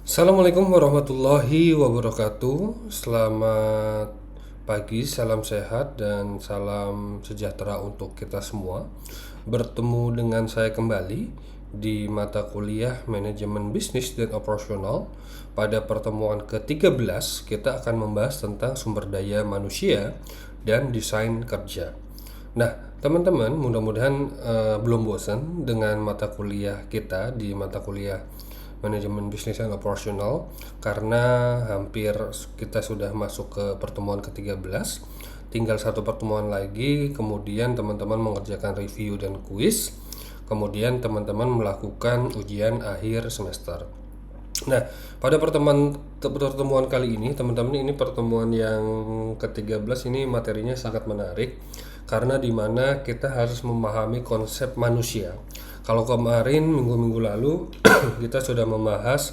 Assalamualaikum warahmatullahi wabarakatuh. Selamat pagi, salam sehat dan salam sejahtera untuk kita semua. Bertemu dengan saya kembali di mata kuliah Manajemen Bisnis dan Operasional. Pada pertemuan ke-13 kita akan membahas tentang sumber daya manusia dan desain kerja. Nah, teman-teman, mudah-mudahan belum bosan dengan mata kuliah kita di mata kuliah Manajemen Bisnis dan Operasional, karena hampir kita sudah masuk ke pertemuan ke-13. Tinggal satu pertemuan lagi, kemudian teman-teman mengerjakan review dan kuis, kemudian teman-teman melakukan ujian akhir semester. Nah, pada pertemuan kali ini, teman-teman, ini pertemuan yang ke-13, ini materinya sangat menarik karena dimana kita harus memahami konsep manusia. Kalau kemarin minggu-minggu lalu kita sudah membahas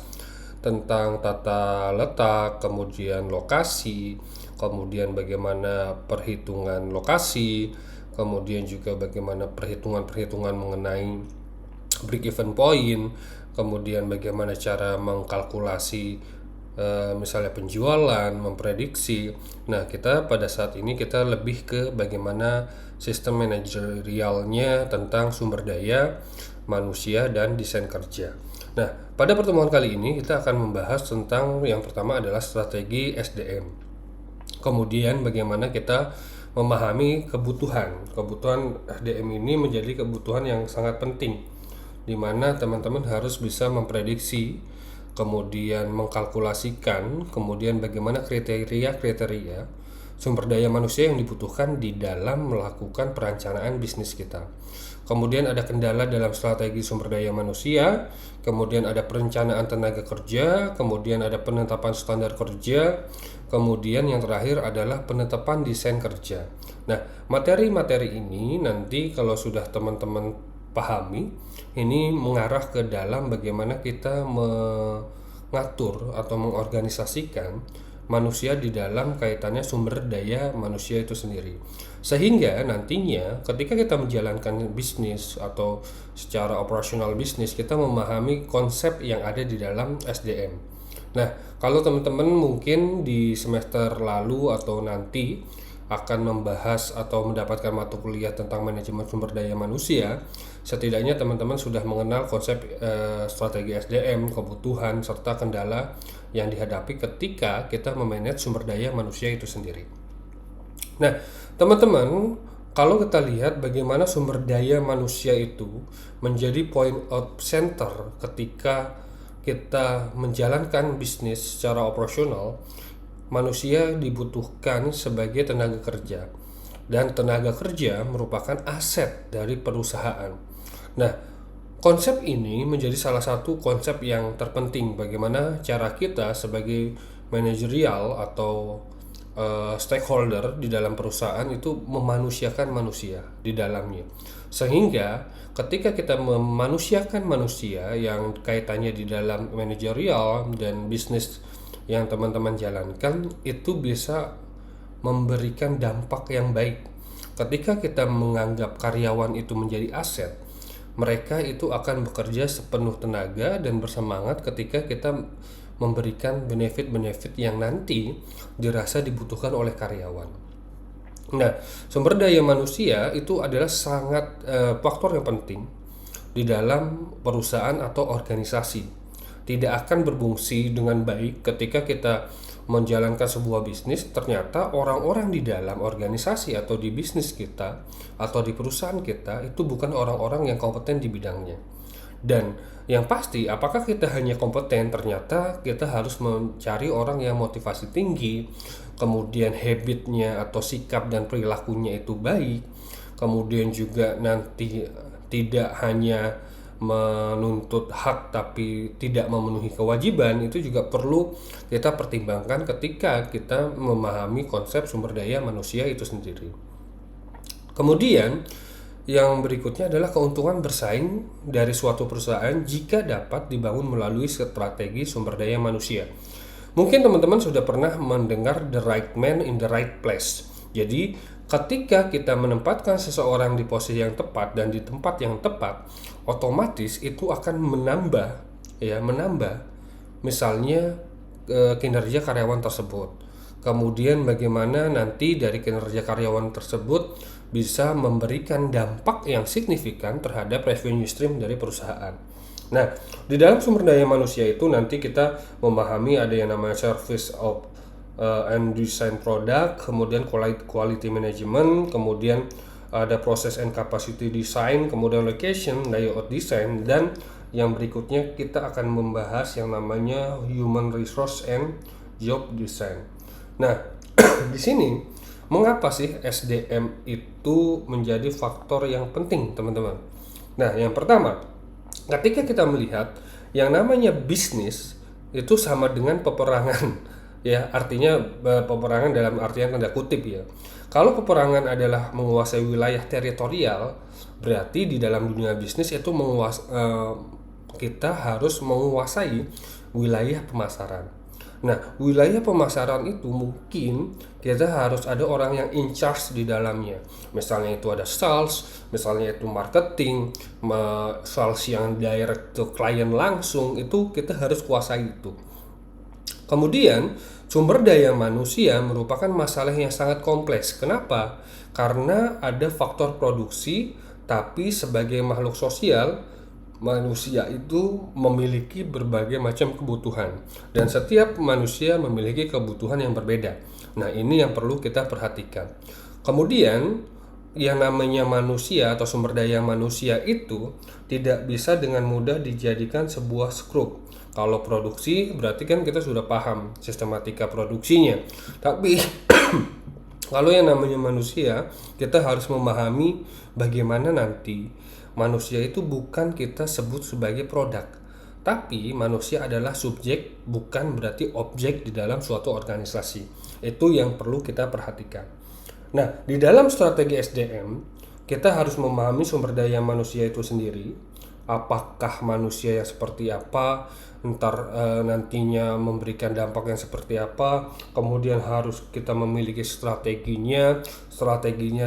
tentang tata letak, kemudian lokasi, kemudian bagaimana perhitungan lokasi, kemudian juga bagaimana perhitungan-perhitungan mengenai break even point, kemudian bagaimana cara mengkalkulasi misalnya penjualan, memprediksi. Nah, kita pada saat ini kita lebih ke bagaimana sistem manajerialnya tentang sumber daya manusia dan desain kerja. Nah, pada pertemuan kali ini kita akan membahas tentang yang pertama adalah strategi SDM. Kemudian bagaimana kita memahami kebutuhan SDM ini menjadi kebutuhan yang sangat penting, di mana teman-teman harus bisa memprediksi, kemudian mengkalkulasikan, kemudian bagaimana kriteria sumber daya manusia yang dibutuhkan di dalam melakukan perencanaan bisnis kita. Kemudian ada kendala dalam strategi sumber daya manusia, kemudian ada perencanaan tenaga kerja, kemudian ada penetapan standar kerja, kemudian yang terakhir adalah penetapan desain kerja. Nah, materi-materi ini nanti kalau sudah teman-teman pahami, ini mengarah ke dalam bagaimana kita mengatur atau mengorganisasikan manusia di dalam kaitannya sumber daya manusia itu sendiri. Sehingga nantinya ketika kita menjalankan bisnis atau secara operasional bisnis, kita memahami konsep yang ada di dalam SDM. Nah, kalau teman-teman mungkin di semester lalu atau nanti akan membahas atau mendapatkan mata kuliah tentang manajemen sumber daya manusia, setidaknya teman-teman sudah mengenal konsep strategi SDM, kebutuhan, serta kendala yang dihadapi ketika kita memanage sumber daya manusia itu sendiri. Nah, teman-teman, kalau kita lihat bagaimana sumber daya manusia itu menjadi point of center ketika kita menjalankan bisnis secara operasional, manusia dibutuhkan sebagai tenaga kerja, dan tenaga kerja merupakan aset dari perusahaan. Nah, konsep ini menjadi salah satu konsep yang terpenting bagaimana cara kita sebagai manajerial atau stakeholder di dalam perusahaan itu memanusiakan manusia di dalamnya. Sehingga ketika kita memanusiakan manusia yang kaitannya di dalam manajerial dan bisnis yang teman-teman jalankan, itu bisa memberikan dampak yang baik. Ketika kita menganggap karyawan itu menjadi aset, mereka itu akan bekerja sepenuh tenaga dan bersemangat ketika kita memberikan benefit-benefit yang nanti dirasa dibutuhkan oleh karyawan. Nah, sumber daya manusia itu adalah sangat faktor yang penting di dalam perusahaan atau organisasi. Tidak akan berfungsi dengan baik ketika kita menjalankan sebuah bisnis, ternyata orang-orang di dalam organisasi atau di bisnis kita atau di perusahaan kita itu bukan orang-orang yang kompeten di bidangnya. Dan yang pasti, apakah kita hanya kompeten? Ternyata kita harus mencari orang yang motivasi tinggi, kemudian habitnya atau sikap dan perilakunya itu baik, kemudian juga nanti tidak hanya menuntut hak tapi tidak memenuhi kewajiban. Itu juga perlu kita pertimbangkan ketika kita memahami konsep sumber daya manusia itu sendiri. Kemudian yang berikutnya adalah keuntungan bersaing dari suatu perusahaan jika dapat dibangun melalui strategi sumber daya manusia. Mungkin teman-teman sudah pernah mendengar the right man in the right place. Jadi ketika kita menempatkan seseorang di posisi yang tepat dan di tempat yang tepat, otomatis itu akan menambah misalnya kinerja karyawan tersebut. Kemudian bagaimana nanti dari kinerja karyawan tersebut bisa memberikan dampak yang signifikan terhadap revenue stream dari perusahaan. Nah, di dalam sumber daya manusia itu nanti kita memahami ada yang namanya service of and design product, kemudian quality management, kemudian ada proses and capacity design, kemudian location, layout design, dan yang berikutnya kita akan membahas yang namanya human resource and job design. Nah, di sini mengapa sih SDM itu menjadi faktor yang penting, teman-teman? Nah, yang pertama, ketika kita melihat yang namanya bisnis itu sama dengan peperangan, ya, artinya peperangan dalam artian tanda kutip ya. Kalau peperangan adalah menguasai wilayah teritorial, berarti di dalam dunia bisnis itu kita harus menguasai wilayah pemasaran. Nah, wilayah pemasaran itu mungkin kita harus ada orang yang in charge di dalamnya. Misalnya itu ada sales, misalnya itu marketing, sales yang direct to client langsung, itu kita harus kuasai itu. Kemudian, sumber daya manusia merupakan masalah yang sangat kompleks. Kenapa? Karena ada faktor produksi, tapi sebagai makhluk sosial, manusia itu memiliki berbagai macam kebutuhan, dan setiap manusia memiliki kebutuhan yang berbeda. Nah, ini yang perlu kita perhatikan. Kemudian, yang namanya manusia atau sumber daya manusia itu tidak bisa dengan mudah dijadikan sebuah skrup. Kalau produksi berarti kan kita sudah paham sistematika produksinya. Tapi kalau yang namanya manusia, kita harus memahami bagaimana nanti manusia itu bukan kita sebut sebagai produk, tapi manusia adalah subjek, bukan berarti objek di dalam suatu organisasi. Itu yang perlu kita perhatikan. Nah, di dalam strategi SDM, kita harus memahami sumber daya manusia itu sendiri. Apakah manusia yang seperti apa, nantinya memberikan dampak yang seperti apa, kemudian harus kita memiliki strateginya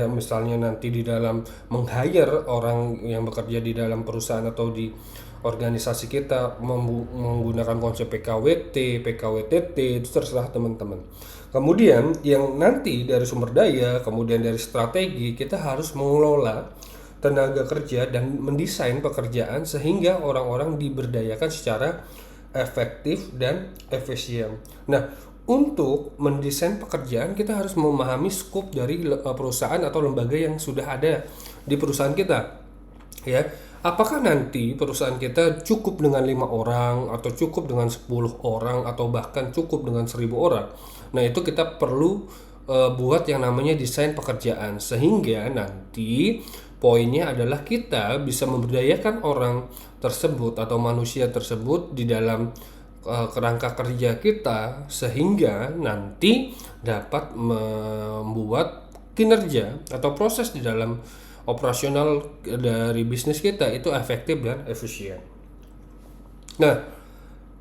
misalnya nanti di dalam meng-hire orang yang bekerja di dalam perusahaan atau di organisasi kita menggunakan konsep PKWT, PKWTT, itu terserah teman-teman. Kemudian yang nanti dari sumber daya, kemudian dari strategi, kita harus mengelola tenaga kerja dan mendesain pekerjaan sehingga orang-orang diberdayakan secara efektif dan efisien. Nah, untuk mendesain pekerjaan kita harus memahami skop dari perusahaan atau lembaga yang sudah ada di perusahaan kita. Ya, apakah nanti perusahaan kita cukup dengan 5 orang atau cukup dengan 10 orang atau bahkan cukup dengan 1000 orang? Nah, itu kita perlu buat yang namanya desain pekerjaan sehingga nanti poinnya adalah kita bisa memberdayakan orang tersebut atau manusia tersebut di dalam kerangka kerja kita sehingga nanti dapat membuat kinerja atau proses di dalam operasional dari bisnis kita itu efektif dan efisien. Nah,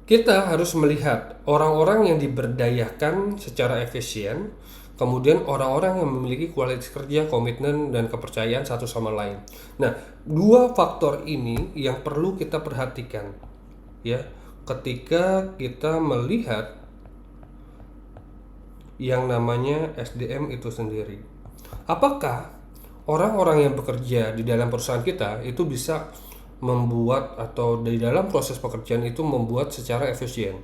kita harus melihat orang-orang yang diberdayakan secara efisien, kemudian orang-orang yang memiliki kualitas kerja, komitmen, dan kepercayaan satu sama lain. Nah, dua faktor ini yang perlu kita perhatikan ya ketika kita melihat yang namanya SDM itu sendiri. Apakah orang-orang yang bekerja di dalam perusahaan kita itu bisa membuat atau di dalam proses pekerjaan itu membuat secara efisien?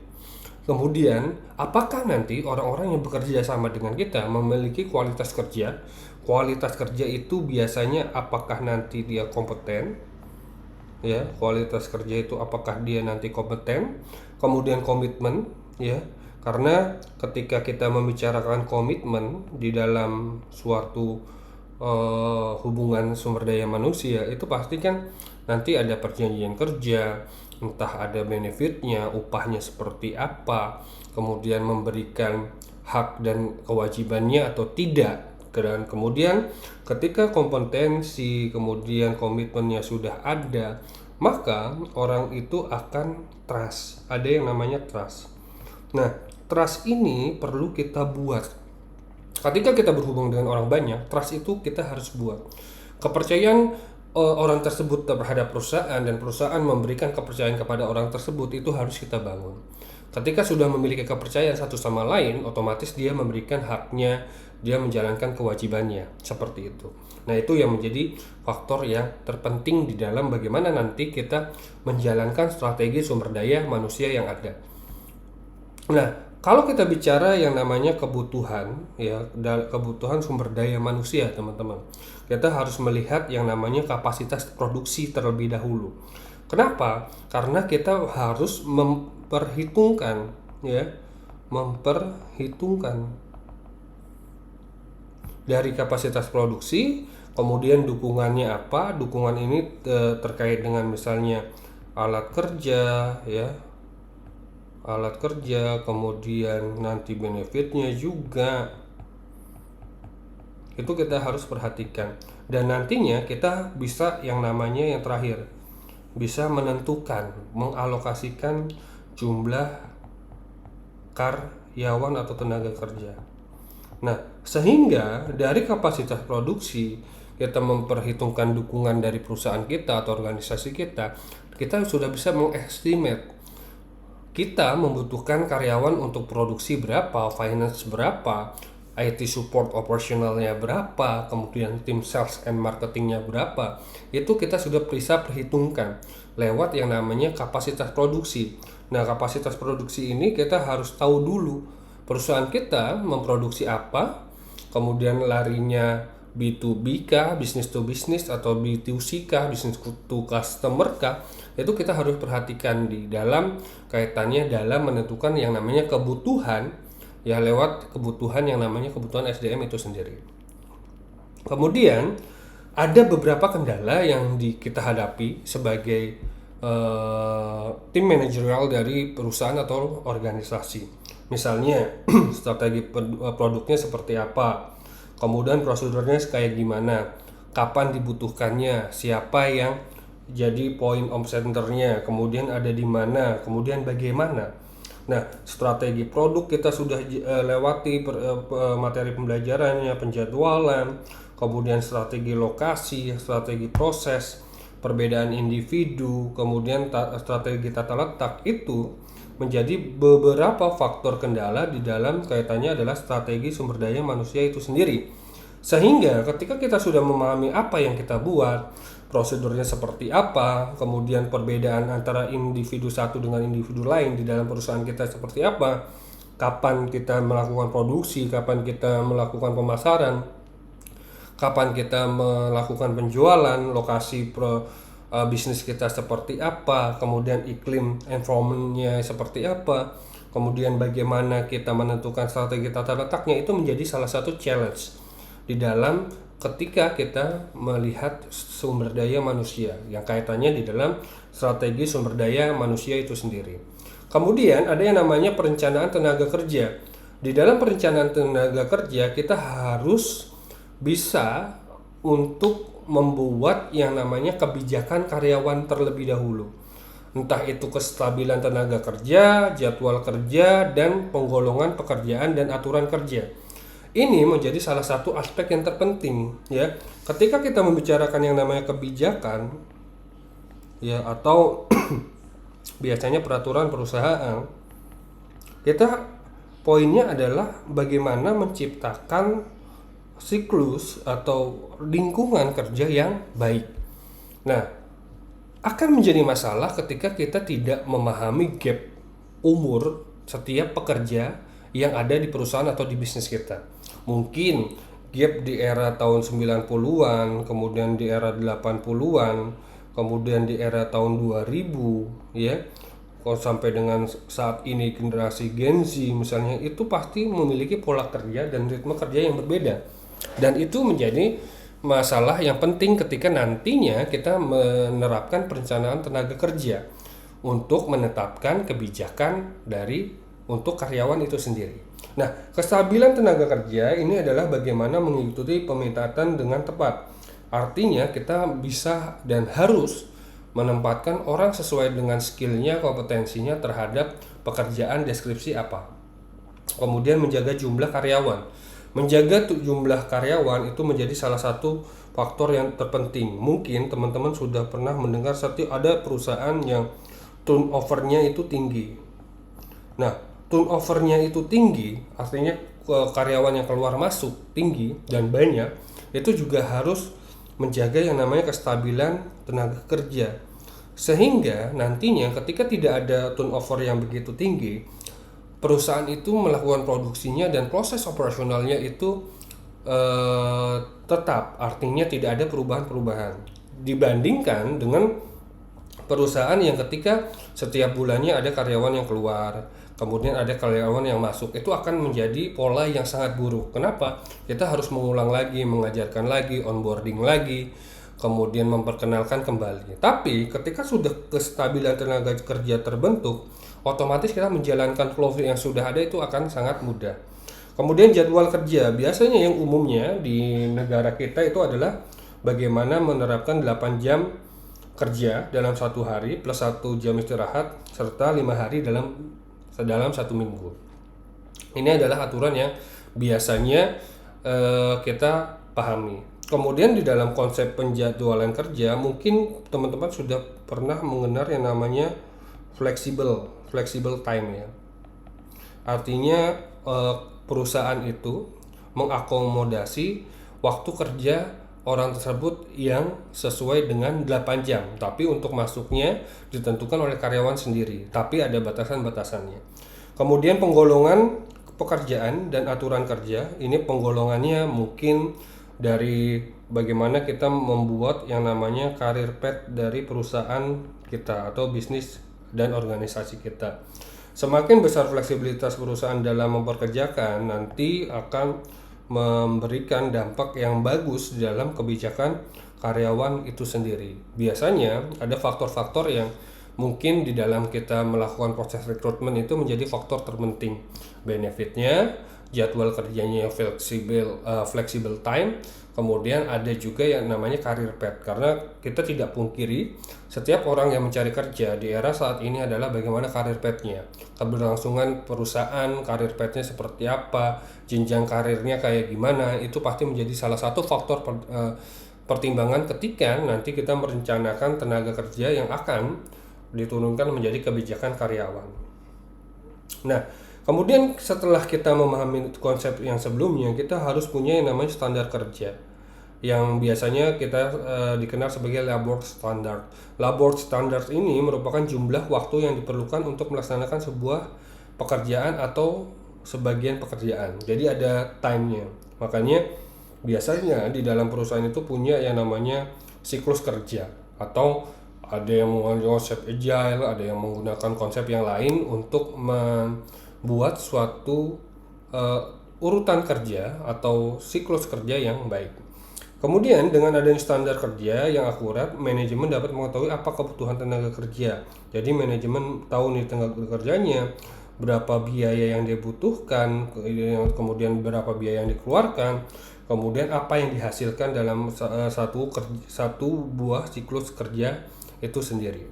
Kemudian, apakah nanti orang-orang yang bekerja sama dengan kita memiliki kualitas kerja? Kualitas kerja itu biasanya apakah nanti dia kompeten? Ya, kualitas kerja itu apakah dia nanti kompeten? Kemudian komitmen, ya. Karena ketika kita membicarakan komitmen di dalam suatu hubungan sumber daya manusia, itu pasti kan nanti ada perjanjian kerja, entah ada benefitnya, upahnya seperti apa, kemudian memberikan hak dan kewajibannya atau tidak. Dan kemudian ketika kompetensi, kemudian komitmennya sudah ada, maka orang itu akan trust. Ada yang namanya trust. Nah, trust ini perlu kita buat. Ketika kita berhubung dengan orang banyak, trust itu kita harus buat. Kepercayaan orang tersebut terhadap perusahaan dan perusahaan memberikan kepercayaan kepada orang tersebut itu harus kita bangun. Ketika sudah memiliki kepercayaan satu sama lain, otomatis dia memberikan haknya, dia menjalankan kewajibannya, seperti itu. Nah, itu yang menjadi faktor yang terpenting di dalam bagaimana nanti kita menjalankan strategi sumber daya manusia yang ada. Nah, kalau kita bicara yang namanya kebutuhan, ya, kebutuhan sumber daya manusia, teman-teman, kita harus melihat yang namanya kapasitas produksi terlebih dahulu. Kenapa? Karena kita harus memperhitungkan, ya, memperhitungkan dari kapasitas produksi, kemudian dukungannya apa? Dukungan ini terkait dengan misalnya alat kerja, ya, alat kerja, kemudian nanti benefitnya juga, itu kita harus perhatikan. Dan nantinya kita bisa yang namanya yang terakhir, bisa menentukan, mengalokasikan jumlah karyawan atau tenaga kerja. Nah, sehingga dari kapasitas produksi kita memperhitungkan dukungan dari perusahaan kita atau organisasi kita sudah bisa mengestimate kita membutuhkan karyawan untuk produksi berapa, finance berapa, IT support operasionalnya berapa, kemudian tim sales and marketingnya berapa. Itu kita sudah bisa perhitungkan lewat yang namanya kapasitas produksi. Nah, kapasitas produksi ini kita harus tahu dulu perusahaan kita memproduksi apa, kemudian larinya B2B kah, business to business, atau B2C kah, business to customer kah. Itu kita harus perhatikan di dalam kaitannya dalam menentukan yang namanya kebutuhan, ya, lewat kebutuhan yang namanya kebutuhan SDM itu sendiri. Kemudian ada beberapa kendala yang kita hadapi sebagai tim manajerial dari perusahaan atau organisasi. Misalnya strategi produknya seperti apa, kemudian prosedurnya kayak gimana, kapan dibutuhkannya, siapa yang jadi point of centernya, kemudian ada di mana, kemudian bagaimana. Nah, strategi produk kita sudah lewati materi pembelajarannya, penjadwalan, kemudian strategi lokasi, strategi proses, perbedaan individu, kemudian strategi tata letak. Itu menjadi beberapa faktor kendala di dalam kaitannya adalah strategi sumber daya manusia itu sendiri. Sehingga ketika kita sudah memahami apa yang kita buat, prosedurnya seperti apa, kemudian perbedaan antara individu satu dengan individu lain di dalam perusahaan kita seperti apa, kapan kita melakukan produksi, kapan kita melakukan pemasaran, kapan kita melakukan penjualan, lokasi bisnis kita seperti apa, kemudian iklim environment-nya seperti apa, kemudian bagaimana kita menentukan strategi tata letaknya, itu menjadi salah satu challenge di dalam ketika kita melihat sumber daya manusia yang kaitannya di dalam strategi sumber daya manusia itu sendiri. Kemudian ada yang namanya perencanaan tenaga kerja. Di dalam perencanaan tenaga kerja kita harus bisa untuk membuat yang namanya kebijakan karyawan terlebih dahulu. Entah itu kestabilan tenaga kerja, jadwal kerja, dan penggolongan pekerjaan dan aturan kerja. Ini menjadi salah satu aspek yang terpenting, ya. Ketika kita membicarakan yang namanya kebijakan, ya, atau biasanya peraturan perusahaan, kita poinnya adalah bagaimana menciptakan siklus atau lingkungan kerja yang baik. Nah, akan menjadi masalah ketika kita tidak memahami gap umur setiap pekerja yang ada di perusahaan atau di bisnis kita. Mungkin gap di era tahun 90-an, kemudian di era 80-an, kemudian di era tahun 2000, ya. Kalau sampai dengan saat ini generasi Gen Z misalnya, itu pasti memiliki pola kerja dan ritme kerja yang berbeda. Dan itu menjadi masalah yang penting ketika nantinya kita menerapkan perencanaan tenaga kerja untuk menetapkan kebijakan untuk karyawan itu sendiri. Nah, kestabilan tenaga kerja ini adalah bagaimana mengikuti pemintaan dengan tepat. Artinya kita bisa dan harus menempatkan orang sesuai dengan skillnya, kompetensinya terhadap pekerjaan deskripsi apa. Kemudian menjaga jumlah karyawan. Menjaga jumlah karyawan itu menjadi salah satu faktor yang terpenting. Mungkin teman-teman sudah pernah mendengar ada perusahaan yang turnover-nya itu tinggi. Nah, turnovernya itu tinggi, artinya karyawan yang keluar masuk tinggi dan banyak, itu juga harus menjaga yang namanya kestabilan tenaga kerja. Sehingga nantinya ketika tidak ada turnover yang begitu tinggi, perusahaan itu melakukan produksinya dan proses operasionalnya itu tetap, artinya tidak ada perubahan-perubahan dibandingkan dengan perusahaan yang ketika setiap bulannya ada karyawan yang keluar, kemudian ada karyawan yang masuk, itu akan menjadi pola yang sangat buruk. Kenapa? Kita harus mengulang lagi, mengajarkan lagi, onboarding lagi, kemudian memperkenalkan kembali. Tapi ketika sudah kestabilan tenaga kerja terbentuk, otomatis kita menjalankan flow yang sudah ada itu akan sangat mudah. Kemudian jadwal kerja, biasanya yang umumnya di negara kita itu adalah bagaimana menerapkan 8 jam kerja dalam satu hari plus 1 jam istirahat serta 5 hari dalam 1 minggu. Ini adalah aturan yang biasanya kita pahami. Kemudian di dalam konsep penjadwalan kerja, mungkin teman-teman sudah pernah mengenal yang namanya flexible time ya. Artinya perusahaan itu mengakomodasi waktu kerja orang tersebut yang sesuai dengan 8 jam, tapi untuk masuknya ditentukan oleh karyawan sendiri, tapi ada batasan-batasannya. Kemudian penggolongan pekerjaan dan aturan kerja, ini penggolongannya mungkin dari bagaimana kita membuat yang namanya career path dari perusahaan kita atau bisnis dan organisasi kita. Semakin besar fleksibilitas perusahaan dalam memperkerjakan, nanti akan memberikan dampak yang bagus di dalam kebijakan karyawan itu sendiri. Biasanya ada faktor-faktor yang mungkin di dalam kita melakukan proses rekrutmen itu menjadi faktor terpenting. Benefitnya, jadwal kerjanya yang flexible time, kemudian ada juga yang namanya career path, karena kita tidak pungkiri setiap orang yang mencari kerja di era saat ini adalah bagaimana career path-nya, keberlangsungan perusahaan, career path-nya seperti apa, jenjang karirnya kayak gimana, itu pasti menjadi salah satu faktor pertimbangan ketika nanti kita merencanakan tenaga kerja yang akan diturunkan menjadi kebijakan karyawan. Nah, kemudian setelah kita memahami konsep yang sebelumnya, kita harus punya yang namanya standar kerja, yang biasanya kita dikenal sebagai labor standard. Labor standard ini merupakan jumlah waktu yang diperlukan untuk melaksanakan sebuah pekerjaan atau sebagian pekerjaan. Jadi ada time-nya. Makanya biasanya di dalam perusahaan itu punya yang namanya siklus kerja, atau ada yang menggunakan konsep agile, ada yang menggunakan konsep yang lain untuk membuat suatu urutan kerja atau siklus kerja yang baik. Kemudian dengan adanya standar kerja yang akurat, manajemen dapat mengetahui apa kebutuhan tenaga kerja. Jadi manajemen tahu nih tenaga kerjanya, berapa biaya yang dibutuhkan, kemudian berapa biaya yang dikeluarkan, kemudian apa yang dihasilkan dalam satu buah siklus kerja itu sendiri.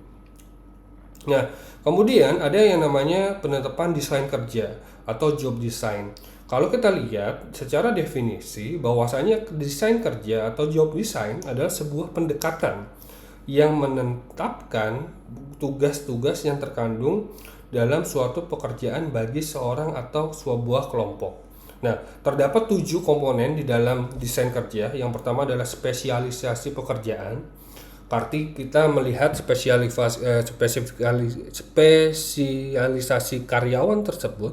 Nah, kemudian ada yang namanya penetapan desain kerja atau job design. Kalau kita lihat secara definisi, bahwasanya desain kerja atau job design adalah sebuah pendekatan yang menetapkan tugas-tugas yang terkandung dalam suatu pekerjaan bagi seorang atau sebuah kelompok. Nah, terdapat 7 komponen di dalam desain kerja. Yang pertama adalah spesialisasi pekerjaan. Arti kita melihat spesialisasi karyawan tersebut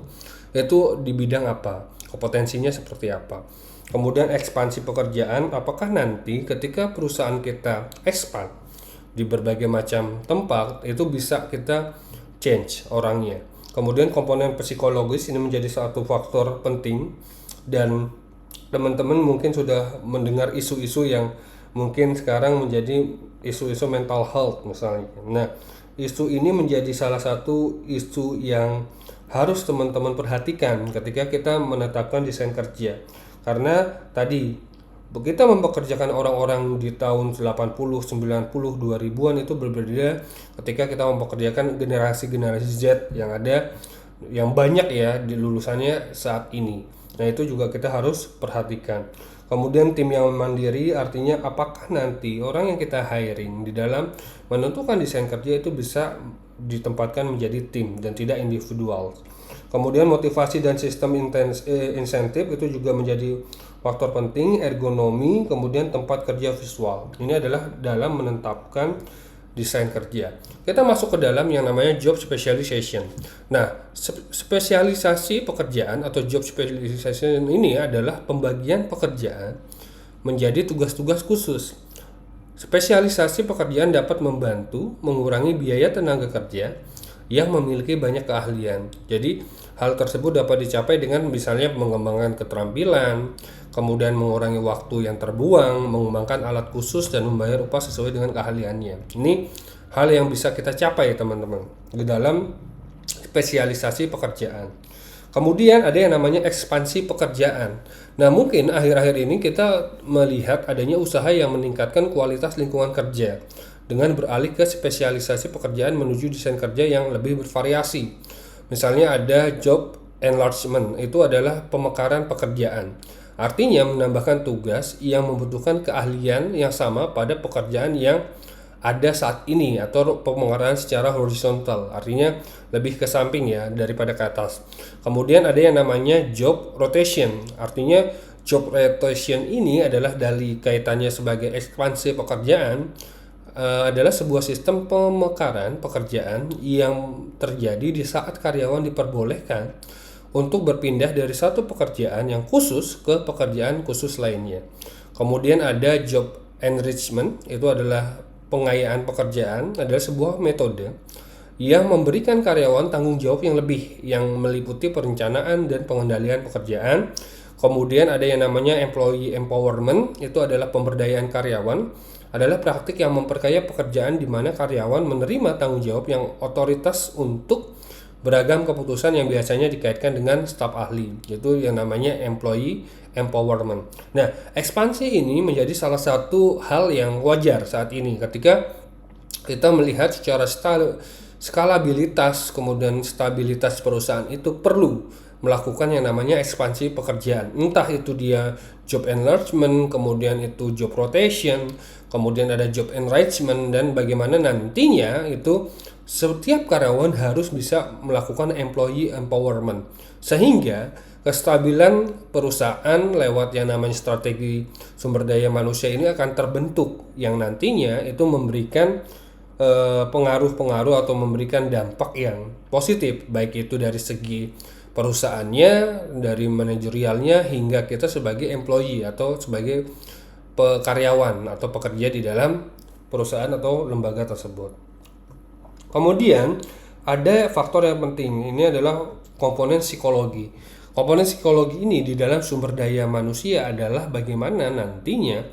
itu di bidang apa, kompetensinya seperti apa. Kemudian ekspansi pekerjaan, apakah nanti ketika perusahaan kita expand di berbagai macam tempat itu bisa kita change orangnya. Kemudian komponen psikologis ini menjadi satu faktor penting, dan teman-teman mungkin sudah mendengar isu-isu yang mungkin sekarang menjadi isu-isu mental health misalnya. Nah, isu ini menjadi salah satu isu yang harus teman-teman perhatikan ketika kita menetapkan desain kerja. Karena tadi kita mempekerjakan orang-orang di tahun 80, 90, 2000-an itu berbeda ketika kita mempekerjakan generasi-generasi Z yang ada, yang banyak ya di lulusannya saat ini. Nah, itu juga kita harus perhatikan. Kemudian tim yang mandiri, artinya apakah nanti orang yang kita hiring di dalam menentukan desain kerja itu bisa ditempatkan menjadi tim dan tidak individual. Kemudian motivasi dan sistem insentif itu juga menjadi faktor penting, ergonomi, kemudian tempat kerja visual. Ini adalah dalam menetapkan desain kerja. Kita masuk ke dalam yang namanya job specialization. Nah, spesialisasi pekerjaan atau job specialization ini adalah pembagian pekerjaan menjadi tugas-tugas khusus. Spesialisasi pekerjaan dapat membantu mengurangi biaya tenaga kerja yang memiliki banyak keahlian. Jadi, hal tersebut dapat dicapai dengan misalnya mengembangkan keterampilan, kemudian mengurangi waktu yang terbuang, mengembangkan alat khusus, dan membayar upah sesuai dengan keahliannya. Ini hal yang bisa kita capai teman-teman di dalam spesialisasi pekerjaan. Kemudian ada yang namanya ekspansi pekerjaan. Nah, mungkin akhir-akhir ini kita melihat adanya usaha yang meningkatkan kualitas lingkungan kerja dengan beralih ke spesialisasi pekerjaan menuju desain kerja yang lebih bervariasi. Misalnya ada job enlargement, itu adalah pemekaran pekerjaan. Artinya menambahkan tugas yang membutuhkan keahlian yang sama pada pekerjaan yang ada saat ini, atau pemekaran secara horizontal, artinya lebih ke samping ya daripada ke atas. Kemudian ada yang namanya job rotation, artinya job rotation ini adalah dari kaitannya sebagai ekspansi pekerjaan, adalah sebuah sistem pemekaran pekerjaan yang terjadi di saat karyawan diperbolehkan untuk berpindah dari satu pekerjaan yang khusus ke pekerjaan khusus lainnya. Kemudian ada job enrichment, itu adalah pengayaan pekerjaan, adalah sebuah metode yang memberikan karyawan tanggung jawab yang lebih, yang meliputi perencanaan dan pengendalian pekerjaan. Kemudian ada yang namanya employee empowerment, itu adalah pemberdayaan karyawan, adalah praktik yang memperkaya pekerjaan di mana karyawan menerima tanggung jawab yang otoritas untuk beragam keputusan yang biasanya dikaitkan dengan staf ahli, yaitu yang namanya employee empowerment. Nah, ekspansi ini menjadi salah satu hal yang wajar saat ini ketika kita melihat secara skalabilitas, kemudian stabilitas perusahaan itu perlu melakukan yang namanya ekspansi pekerjaan. Entah itu dia job enlargement, kemudian itu job rotation, kemudian ada job enrichment, dan bagaimana nantinya itu setiap karyawan harus bisa melakukan employee empowerment, sehingga kestabilan perusahaan lewat yang namanya strategi sumber daya manusia ini akan terbentuk, yang nantinya itu memberikan pengaruh-pengaruh atau memberikan dampak yang positif, baik itu dari segi perusahaannya, dari manajerialnya, hingga kita sebagai employee atau sebagai karyawan atau pekerja di dalam perusahaan atau lembaga tersebut. Kemudian ada faktor yang penting, ini adalah komponen psikologi. Komponen psikologi ini di dalam sumber daya manusia adalah bagaimana nantinya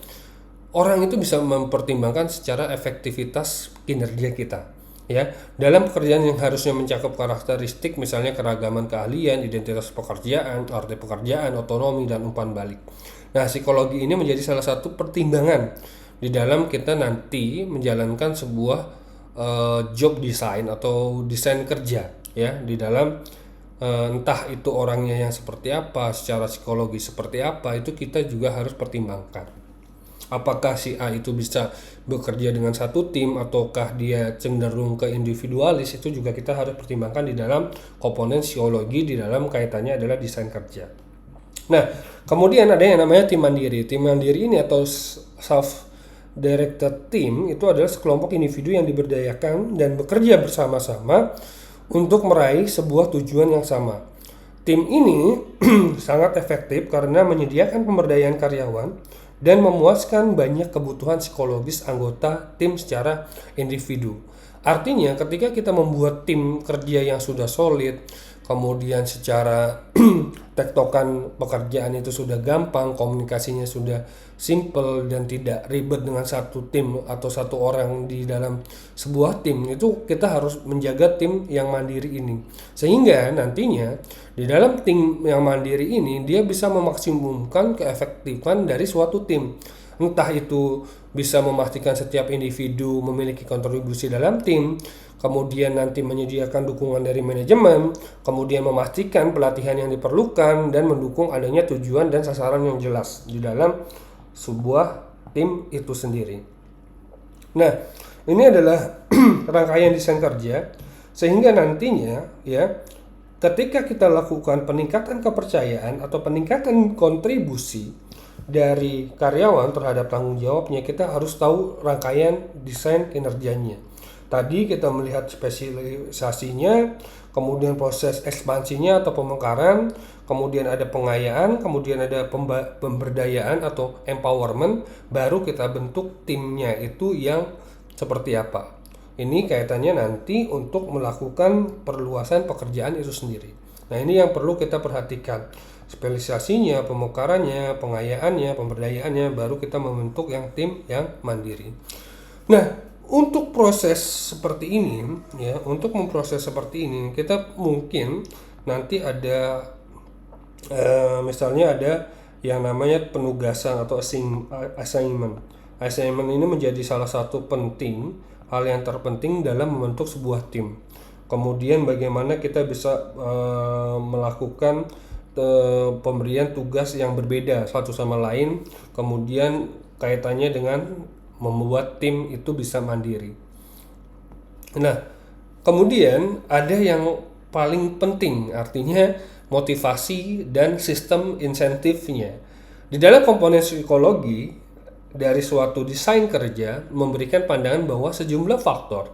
orang itu bisa mempertimbangkan secara efektivitas kinerja kita. Ya, dalam pekerjaan yang harusnya mencakup karakteristik misalnya keragaman keahlian, identitas pekerjaan, arti pekerjaan, otonomi, dan umpan balik. Nah, psikologi ini menjadi salah satu pertimbangan di dalam kita nanti menjalankan sebuah job design atau desain kerja, ya, di dalam entah itu orangnya yang seperti apa, secara psikologi seperti apa, itu kita juga harus pertimbangkan. Apakah si A itu bisa bekerja dengan satu tim ataukah dia cenderung ke individualis, itu juga kita harus pertimbangkan di dalam komponen psikologi di dalam kaitannya adalah desain kerja. Nah, kemudian ada yang namanya tim mandiri. Tim mandiri ini atau self-directed team itu adalah sekelompok individu yang diberdayakan dan bekerja bersama-sama untuk meraih sebuah tujuan yang sama. Tim ini sangat efektif karena menyediakan pemberdayaan karyawan dan memuaskan banyak kebutuhan psikologis anggota tim secara individu. Artinya ketika kita membuat tim kerja yang sudah solid, kemudian secara tektokan pekerjaan itu sudah gampang, komunikasinya sudah simple dan tidak ribet dengan satu tim atau satu orang di dalam sebuah tim, itu kita harus menjaga tim yang mandiri ini. Sehingga nantinya di dalam tim yang mandiri ini dia bisa memaksimumkan keefektifan dari suatu tim. Entah itu bisa memastikan setiap individu memiliki kontribusi dalam tim, kemudian nanti menyediakan dukungan dari manajemen, kemudian memastikan pelatihan yang diperlukan, dan mendukung adanya tujuan dan sasaran yang jelas di dalam sebuah tim itu sendiri. Nah, ini adalah rangkaian desain kerja, sehingga nantinya ya ketika kita lakukan peningkatan kepercayaan atau peningkatan kontribusi dari karyawan terhadap tanggung jawabnya, kita harus tahu rangkaian desain kinerjanya. Tadi kita melihat spesialisasinya, kemudian proses ekspansinya atau pemekaran, kemudian ada pengayaan, kemudian ada pemberdayaan atau empowerment, baru kita bentuk timnya itu yang seperti apa. Ini kaitannya nanti untuk melakukan perluasan pekerjaan itu sendiri. Nah, ini yang perlu kita perhatikan. Spesialisasinya, pemekarannya, pengayaannya, pemberdayaannya, baru kita membentuk yang tim yang mandiri. Nah, untuk proses seperti ini, ya, untuk memproses seperti ini, kita mungkin nanti ada misalnya ada yang namanya penugasan atau assignment. Assignment ini menjadi salah satu hal yang terpenting dalam membentuk sebuah tim. Kemudian bagaimana kita bisa melakukan pemberian tugas yang berbeda satu sama lain, kemudian kaitannya dengan membuat tim itu bisa mandiri. Nah, kemudian ada yang paling penting, artinya motivasi dan sistem insentifnya. Di dalam komponen psikologi dari suatu desain kerja memberikan pandangan bahwa sejumlah faktor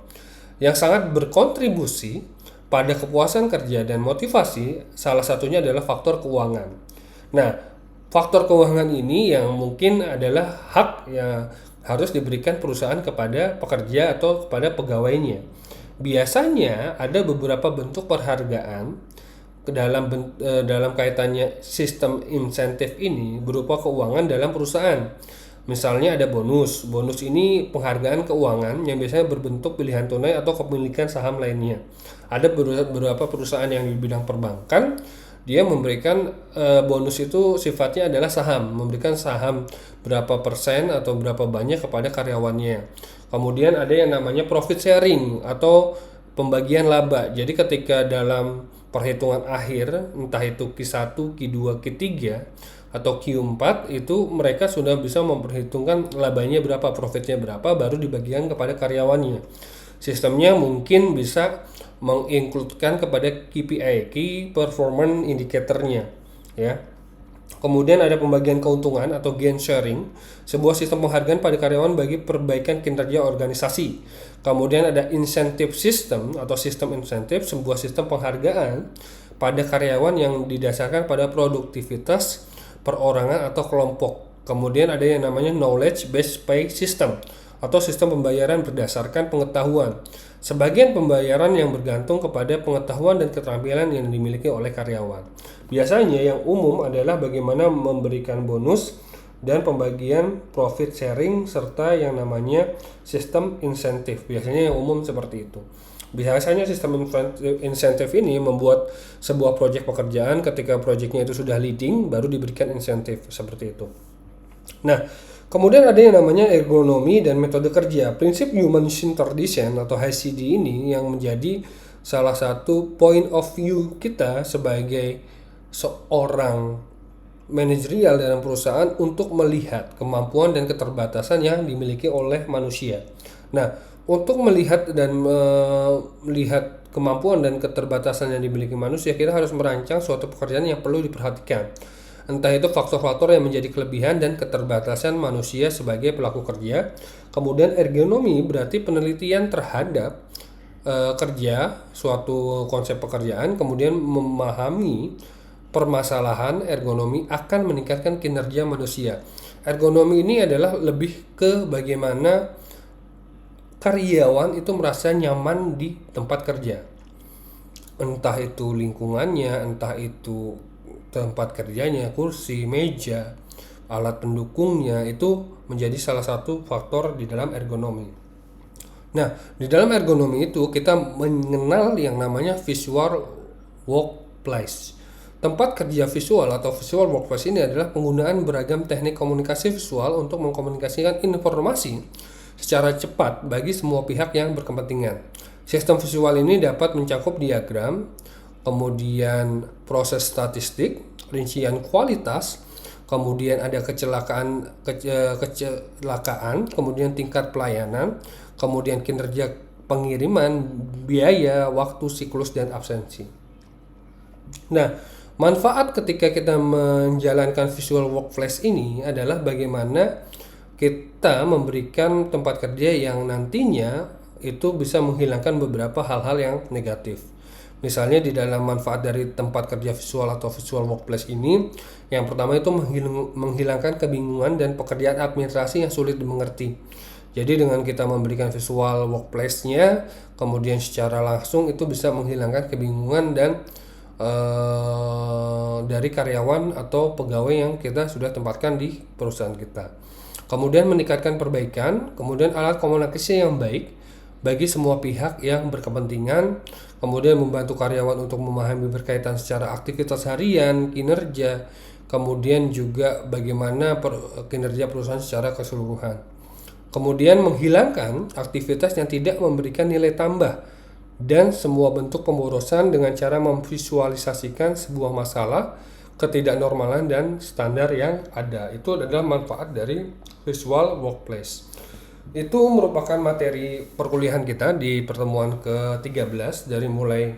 yang sangat berkontribusi pada kepuasan kerja dan motivasi, salah satunya adalah faktor keuangan. Nah, faktor keuangan ini yang mungkin adalah hak yang harus diberikan perusahaan kepada pekerja atau kepada pegawainya. Biasanya ada beberapa bentuk penghargaan dalam kaitannya sistem insentif ini berupa keuangan dalam perusahaan. Misalnya ada bonus. Bonus ini penghargaan keuangan yang biasanya berbentuk pilihan tunai atau kepemilikan saham lainnya. Ada beberapa perusahaan yang di bidang perbankan, dia memberikan bonus itu sifatnya adalah saham, memberikan saham berapa persen atau berapa banyak kepada karyawannya. Kemudian ada yang namanya profit sharing atau pembagian laba. Jadi ketika dalam perhitungan akhir, entah itu Q1, Q2, Q3 atau Q4, itu mereka sudah bisa memperhitungkan labanya berapa, profitnya berapa, baru dibagikan kepada karyawannya. Sistemnya mungkin bisa menginkludkan kepada KPI, Key Performance Indicator-nya, ya. Kemudian ada pembagian keuntungan atau gain sharing, sebuah sistem penghargaan pada karyawan bagi perbaikan kinerja organisasi. Kemudian ada incentive system atau sistem insentif, sebuah sistem penghargaan pada karyawan yang didasarkan pada produktivitas perorangan atau kelompok. Kemudian ada yang namanya knowledge based pay system atau sistem pembayaran berdasarkan pengetahuan. Sebagian pembayaran yang bergantung kepada pengetahuan dan keterampilan yang dimiliki oleh karyawan. Biasanya yang umum adalah bagaimana memberikan bonus dan pembagian profit sharing serta yang namanya sistem insentif. Biasanya yang umum seperti itu. Biasanya sistem insentif ini membuat sebuah proyek pekerjaan, ketika proyeknya itu sudah leading baru diberikan insentif seperti itu. Nah, kemudian ada yang namanya ergonomi dan metode kerja. Prinsip Human Centered Design atau HCD ini yang menjadi salah satu point of view kita sebagai seorang manajerial dalam perusahaan untuk melihat kemampuan dan keterbatasan yang dimiliki oleh manusia. Nah, untuk melihat melihat kemampuan dan keterbatasan yang dimiliki manusia, kita harus merancang suatu pekerjaan yang perlu diperhatikan. Entah itu faktor-faktor yang menjadi kelebihan dan keterbatasan manusia sebagai pelaku kerja. Kemudian ergonomi berarti penelitian terhadap kerja, suatu konsep pekerjaan, kemudian memahami permasalahan ergonomi akan meningkatkan kinerja manusia. Ergonomi ini adalah lebih ke bagaimana karyawan itu merasa nyaman di tempat kerja. Entah itu lingkungannya, entah itu tempat kerjanya, kursi, meja, alat pendukungnya, itu menjadi salah satu faktor di dalam ergonomi. Nah, di dalam ergonomi itu kita mengenal yang namanya visual workplace. Tempat kerja visual atau visual workplace ini adalah penggunaan beragam teknik komunikasi visual untuk mengkomunikasikan informasi secara cepat bagi semua pihak yang berkepentingan. Sistem visual ini dapat mencakup diagram, kemudian proses statistik, rincian kualitas, kemudian ada kecelakaan, kemudian tingkat pelayanan, kemudian kinerja pengiriman, biaya, waktu, siklus, dan absensi. Nah, manfaat ketika kita menjalankan visual workplace ini adalah bagaimana kita memberikan tempat kerja yang nantinya itu bisa menghilangkan beberapa hal-hal yang negatif. Misalnya di dalam manfaat dari tempat kerja visual atau visual workplace ini, yang pertama itu menghilangkan kebingungan dan pekerjaan administrasi yang sulit dimengerti. Jadi dengan kita memberikan visual workplace-nya, kemudian secara langsung itu bisa menghilangkan kebingungan dan dari karyawan atau pegawai yang kita sudah tempatkan di perusahaan kita. Kemudian meningkatkan perbaikan, kemudian alat komunikasi yang baik bagi semua pihak yang berkepentingan, kemudian membantu karyawan untuk memahami berkaitan secara aktivitas harian, kinerja, kemudian juga bagaimana kinerja perusahaan secara keseluruhan. Kemudian menghilangkan aktivitas yang tidak memberikan nilai tambah dan semua bentuk pemborosan dengan cara memvisualisasikan sebuah masalah, ketidaknormalan dan standar yang ada. Itu adalah manfaat dari visual workplace. Itu merupakan materi perkuliahan kita di pertemuan ke-13, dari mulai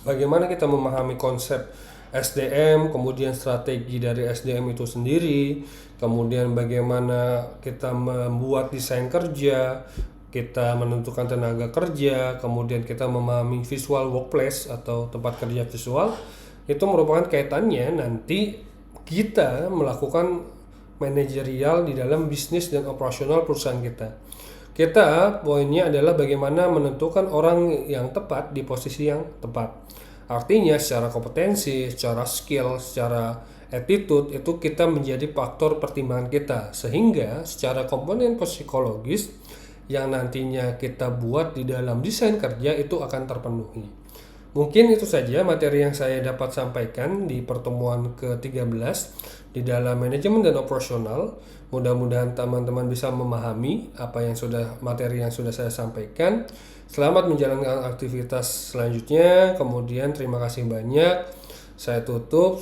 bagaimana kita memahami konsep SDM, kemudian strategi dari SDM itu sendiri, kemudian bagaimana kita membuat desain kerja, kita menentukan tenaga kerja, kemudian kita memahami visual workplace atau tempat kerja visual. Itu merupakan kaitannya nanti kita melakukan manajerial di dalam bisnis dan operasional perusahaan kita. Kita poinnya adalah bagaimana menentukan orang yang tepat di posisi yang tepat. Artinya secara kompetensi, secara skill, secara attitude itu kita menjadi faktor pertimbangan kita, sehingga secara komponen psikologis yang nantinya kita buat di dalam desain kerja itu akan terpenuhi. Mungkin itu saja materi yang saya dapat sampaikan di pertemuan ke-13 di dalam manajemen dan operasional. Mudah-mudahan teman-teman bisa memahami materi yang sudah saya sampaikan. Selamat menjalankan aktivitas selanjutnya. Kemudian terima kasih banyak. Saya tutup.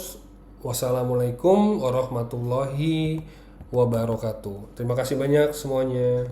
Wassalamualaikum warahmatullahi wabarakatuh. Terima kasih banyak semuanya.